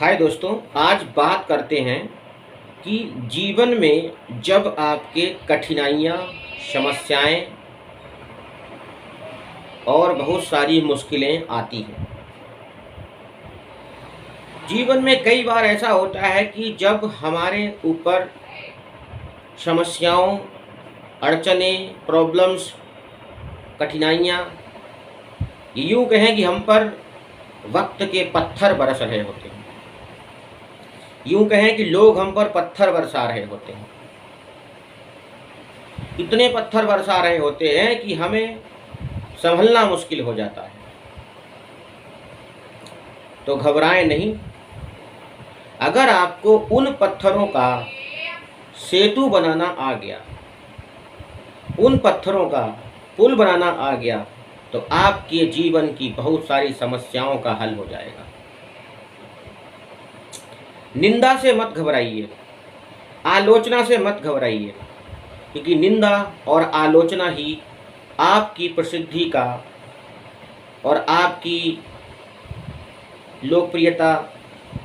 हाय दोस्तों, आज बात करते हैं कि जीवन में जब आपके कठिनाइयाँ, समस्याएं और बहुत सारी मुश्किलें आती हैं। जीवन में कई बार ऐसा होता है कि जब हमारे ऊपर समस्याओं, अड़चनें, प्रॉब्लम्स, कठिनाइयाँ, यूँ कहें कि हम पर वक्त के पत्थर बरस रहे होते हैं। यूँ कहें कि लोग हम पर पत्थर बरसा रहे होते हैं। इतने पत्थर बरसा रहे होते हैं कि हमें संभलना मुश्किल हो जाता है। तो घबराएं नहीं। अगर आपको उन पत्थरों का सेतु बनाना आ गया, उन पत्थरों का पुल बनाना आ गया, तो आपके जीवन की बहुत सारी समस्याओं का हल हो जाएगा। निंदा से मत घबराइए, आलोचना से मत घबराइए, क्योंकि निंदा और आलोचना ही आपकी प्रसिद्धि का और आपकी लोकप्रियता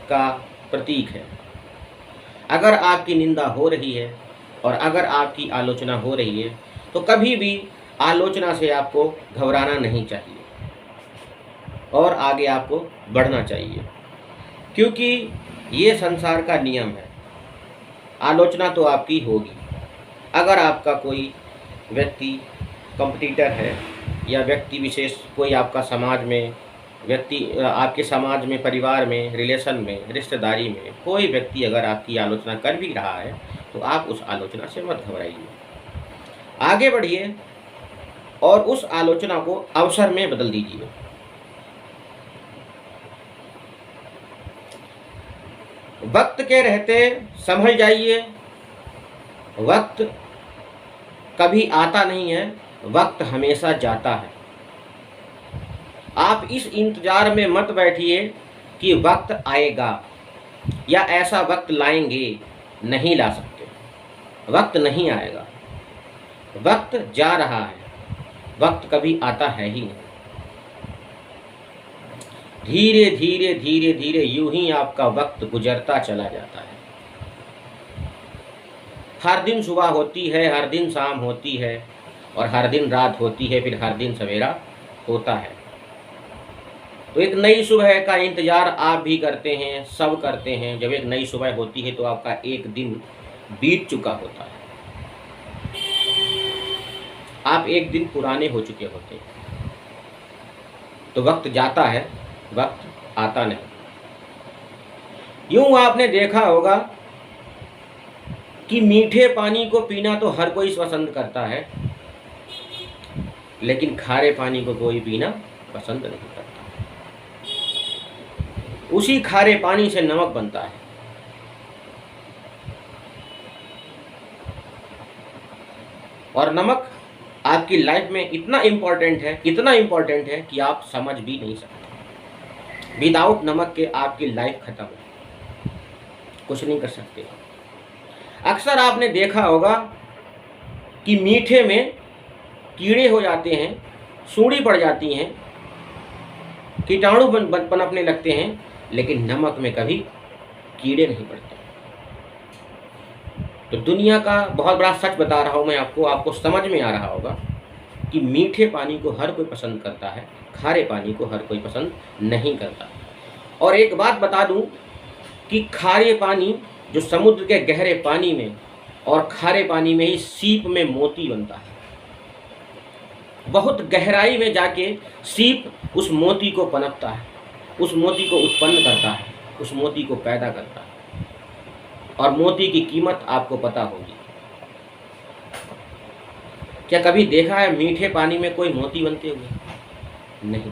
का प्रतीक है। अगर आपकी निंदा हो रही है और अगर आपकी आलोचना हो रही है, तो कभी भी आलोचना से आपको घबराना नहीं चाहिए और आगे आपको बढ़ना चाहिए, क्योंकि ये संसार का नियम है। आलोचना तो आपकी होगी। अगर आपका कोई व्यक्ति कंपटीटर है या व्यक्ति विशेष कोई आपका समाज में आपके समाज में, परिवार में, रिलेशन में, रिश्तेदारी में कोई व्यक्ति अगर आपकी आलोचना कर भी रहा है, तो आप उस आलोचना से मत घबराइए। आगे बढ़िए और उस आलोचना को अवसर में बदल दीजिए। वक्त के रहते संभल जाइए। वक्त कभी आता नहीं है, वक्त हमेशा जाता है। आप इस इंतजार में मत बैठिए कि वक्त आएगा या ऐसा वक्त लाएंगे। नहीं ला सकते, वक्त नहीं आएगा। वक्त जा रहा है, वक्त कभी आता है ही नहीं। धीरे धीरे धीरे धीरे यूं ही आपका वक्त गुजरता चला जाता है। हर दिन सुबह होती है, हर दिन शाम होती है और हर दिन रात होती है, फिर हर दिन सवेरा होता है। तो एक नई सुबह का इंतजार आप भी करते हैं, सब करते हैं। जब एक नई सुबह होती है तो आपका एक दिन बीत चुका होता है, आप एक दिन पुराने हो चुके होते हैं। तो वक्त जाता है, वक्त आता नहीं। यूं आपने देखा होगा कि मीठे पानी को पीना तो हर कोई पसंद करता है, लेकिन खारे पानी को कोई पीना पसंद नहीं करता। उसी खारे पानी से नमक बनता है। और नमक आपकी लाइफ में इतना इम्पोर्टेंट है, इतना इम्पोर्टेंट है कि आप समझ भी नहीं सकते। विदाउट नमक के आपकी लाइफ खत्म है, कुछ नहीं कर सकते। अक्सर आपने देखा होगा कि मीठे में कीड़े हो जाते हैं, सूंडी पड़ जाती हैं, कीटाणु पनपने लगते हैं, लेकिन नमक में कभी कीड़े नहीं पड़ते। तो दुनिया का बहुत बड़ा सच बता रहा हूँ मैं आपको समझ में आ रहा होगा कि मीठे पानी को हर कोई पसंद करता है, खारे पानी को हर कोई पसंद नहीं करता। और एक बात बता दूं कि खारे पानी जो समुद्र के गहरे पानी में और खारे पानी में ही सीप में मोती बनता है। बहुत गहराई में जाके सीप उस मोती को पनपता है, उस मोती को उत्पन्न करता है, उस मोती को पैदा करता है। और मोती की कीमत आपको पता होगी। क्या कभी देखा है मीठे पानी में कोई मोती बनते हुए? नहीं।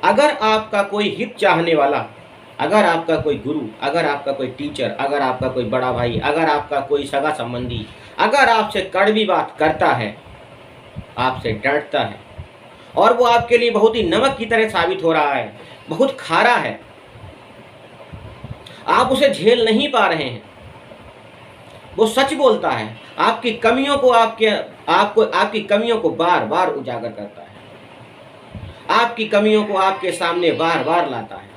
अगर आपका कोई हित चाहने वाला, अगर आपका कोई गुरु, अगर आपका कोई टीचर, अगर आपका कोई बड़ा भाई, अगर आपका कोई सगा संबंधी अगर आपसे कड़वी बात करता है, आपसे डरता है और वो आपके लिए बहुत ही नमक की तरह साबित हो रहा है, बहुत खारा है, आप उसे झेल नहीं पा रहे हैं, वो सच बोलता है, आपकी कमियों को आपकी कमियों को बार बार उजागर करता है, आपकी कमियों को आपके सामने बार बार लाता है,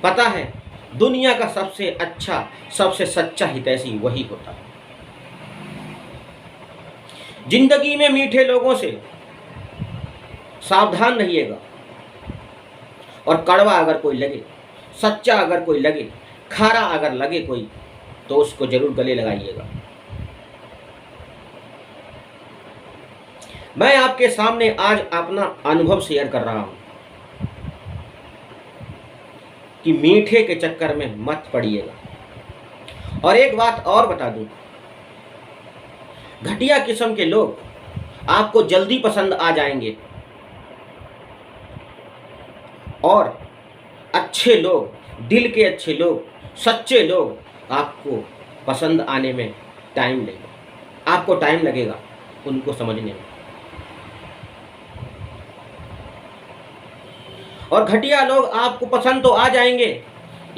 पता है दुनिया का सबसे अच्छा, सबसे सच्चा हितैषी वही होता है। जिंदगी में मीठे लोगों से सावधान रहिएगा, और कड़वा अगर कोई लगे, सच्चा अगर कोई लगे, खारा अगर लगे कोई, तो उसको जरूर गले लगाइएगा। मैं आपके सामने आज अपना अनुभव शेयर कर रहा हूं कि मीठे के चक्कर में मत पड़िएगा। और एक बात और बता दूं, घटिया किस्म के लोग आपको जल्दी पसंद आ जाएंगे, और अच्छे लोग, दिल के अच्छे लोग, सच्चे लोग आपको पसंद आने में टाइम लगेगा, आपको टाइम लगेगा उनको समझने में। और घटिया लोग आपको पसंद तो आ जाएंगे,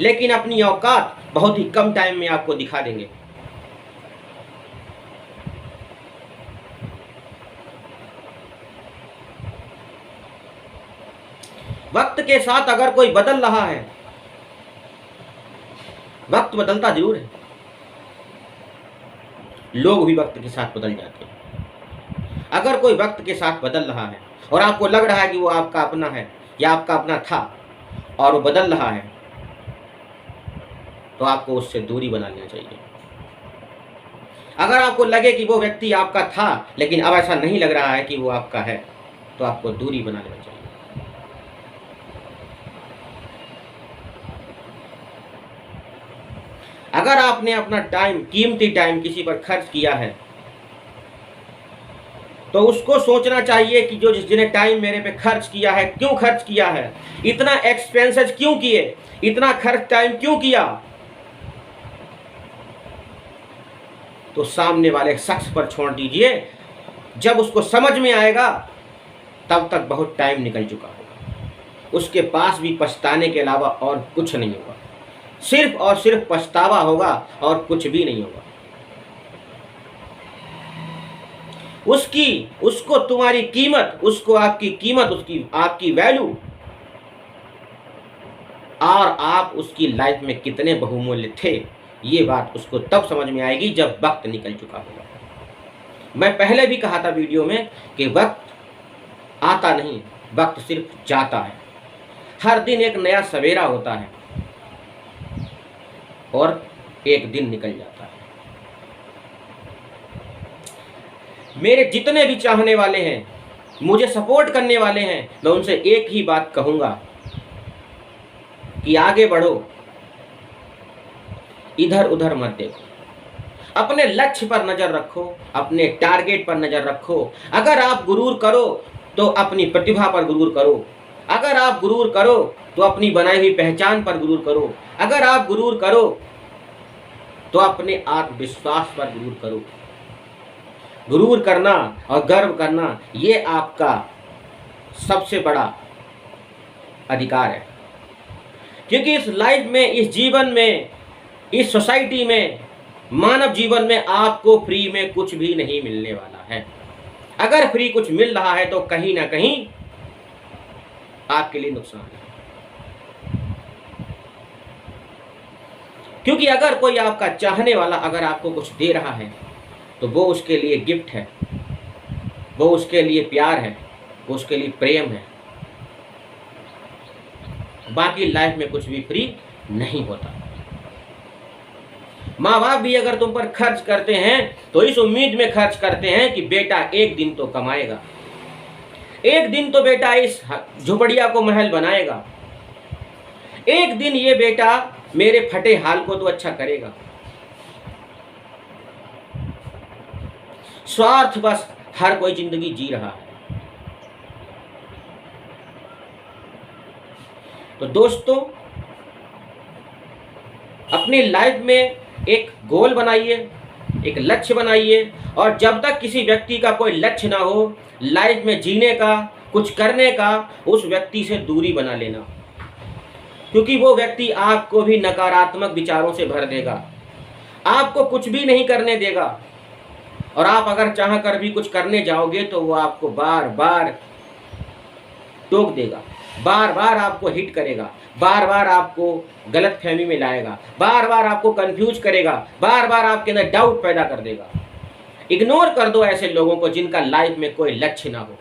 लेकिन अपनी औकात बहुत ही कम टाइम में आपको दिखा देंगे। वक्त के साथ अगर कोई बदल रहा है, वक्त बदलता जरूर है, लोग भी वक्त के साथ बदल जाते हैं। अगर कोई वक्त के साथ बदल रहा है और आपको लग रहा है कि वो आपका अपना है या आपका अपना था, और वो बदल रहा है, तो आपको उससे दूरी बना लेना चाहिए। अगर आपको लगे कि वो व्यक्ति आपका था लेकिन अब ऐसा नहीं लग रहा है कि वो आपका है, तो आपको दूरी बना लेना चाहिए। अगर आपने अपना टाइम, कीमती टाइम किसी पर खर्च किया है, तो उसको सोचना चाहिए कि जो जिसने टाइम मेरे पे खर्च किया है, क्यों खर्च किया है, इतना एक्सपेंसेस क्यों किए, इतना खर्च टाइम क्यों किया। तो सामने वाले शख्स पर छोड़ दीजिए, जब उसको समझ में आएगा तब तक बहुत टाइम निकल चुका होगा। उसके पास भी पछताने के अलावा और कुछ नहीं होगा, सिर्फ और सिर्फ पछतावा होगा और कुछ भी नहीं होगा। उसको तुम्हारी कीमत, उसको आपकी कीमत, उसकी आपकी वैल्यू, और आप उसकी लाइफ में कितने बहुमूल्य थे, ये बात उसको तब समझ में आएगी जब वक्त निकल चुका होगा। मैं पहले भी कहा था वीडियो में कि वक्त आता नहीं, वक्त सिर्फ जाता है। हर दिन एक नया सवेरा होता है और एक दिन निकल जाता है। मेरे जितने भी चाहने वाले हैं, मुझे सपोर्ट करने वाले हैं, मैं उनसे एक ही बात कहूंगा कि आगे बढ़ो, इधर उधर मत देखो, अपने लक्ष्य पर नजर रखो, अपने टारगेट पर नजर रखो। अगर आप गुरूर करो तो अपनी प्रतिभा पर गुरूर करो, अगर आप गुरूर करो तो अपनी बनाई हुई पहचान पर गुरूर करो, अगर आप गुरूर करो तो अपने आत्मविश्वास पर गुरूर करो। गुरूर करना और गर्व करना, ये आपका सबसे बड़ा अधिकार है। क्योंकि इस लाइफ में, इस जीवन में, इस सोसाइटी में, मानव जीवन में आपको फ्री में कुछ भी नहीं मिलने वाला है। अगर फ्री कुछ मिल रहा है तो कहीं ना कहीं आपके लिए नुकसान है। क्योंकि अगर कोई आपका चाहने वाला अगर आपको कुछ दे रहा है तो वो उसके लिए गिफ्ट है, वो उसके लिए प्यार है, वो उसके लिए प्रेम है। बाकी लाइफ में कुछ भी फ्री नहीं होता। माँ बाप भी अगर तुम पर खर्च करते हैं तो इस उम्मीद में खर्च करते हैं कि बेटा एक दिन तो कमाएगा, एक दिन तो बेटा इस झुपड़िया को महल बनाएगा, एक दिन ये बेटा मेरे फटे हाल को तो अच्छा करेगा। स्वार्थ बस हर कोई जिंदगी जी रहा है। तो दोस्तों, अपनी लाइफ में एक गोल बनाइए, एक लक्ष्य बनाइए, और जब तक किसी व्यक्ति का कोई लक्ष्य ना हो लाइफ में जीने का, कुछ करने का, उस व्यक्ति से दूरी बना लेना। क्योंकि वो व्यक्ति आपको भी नकारात्मक विचारों से भर देगा, आपको कुछ भी नहीं करने देगा, और आप अगर चाह कर भी कुछ करने जाओगे तो वो आपको बार बार टोक देगा। बार बार आपको हिट करेगा, बार बार आपको गलत फहमी में लाएगा, बार बार आपको कंफ्यूज करेगा, बार बार आपके अंदर डाउट पैदा कर देगा। इग्नोर कर दो ऐसे लोगों को जिनका लाइफ में कोई लक्ष्य ना हो।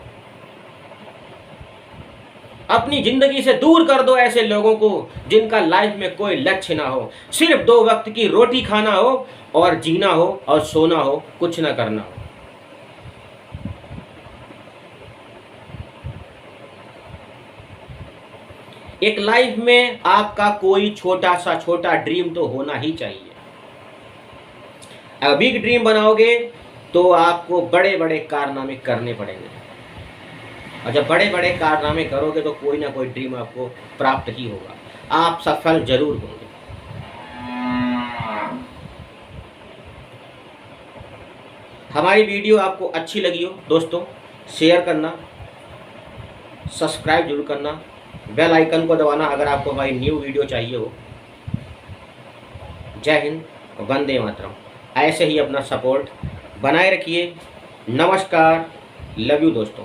अपनी जिंदगी से दूर कर दो ऐसे लोगों को जिनका लाइफ में कोई लक्ष्य ना हो। सिर्फ 2 वक्त की रोटी खाना हो और जीना हो और सोना हो, कुछ ना करना हो। एक लाइफ में आपका कोई छोटा सा छोटा ड्रीम तो होना ही चाहिए। अगर बिग ड्रीम बनाओगे तो आपको बड़े बड़े कारनामे करने पड़ेंगे, और जब बड़े बड़े कारनामे करोगे तो कोई ना कोई ड्रीम आपको प्राप्त ही होगा, आप सफल जरूर होंगे। हमारी वीडियो आपको अच्छी लगी हो दोस्तों, शेयर करना, सब्सक्राइब जरूर करना, बेल आइकन को दबाना अगर आपको हमारी न्यू वीडियो चाहिए हो। जय हिंद, वंदे मातरम। ऐसे ही अपना सपोर्ट बनाए रखिए। नमस्कार, लव यू दोस्तों।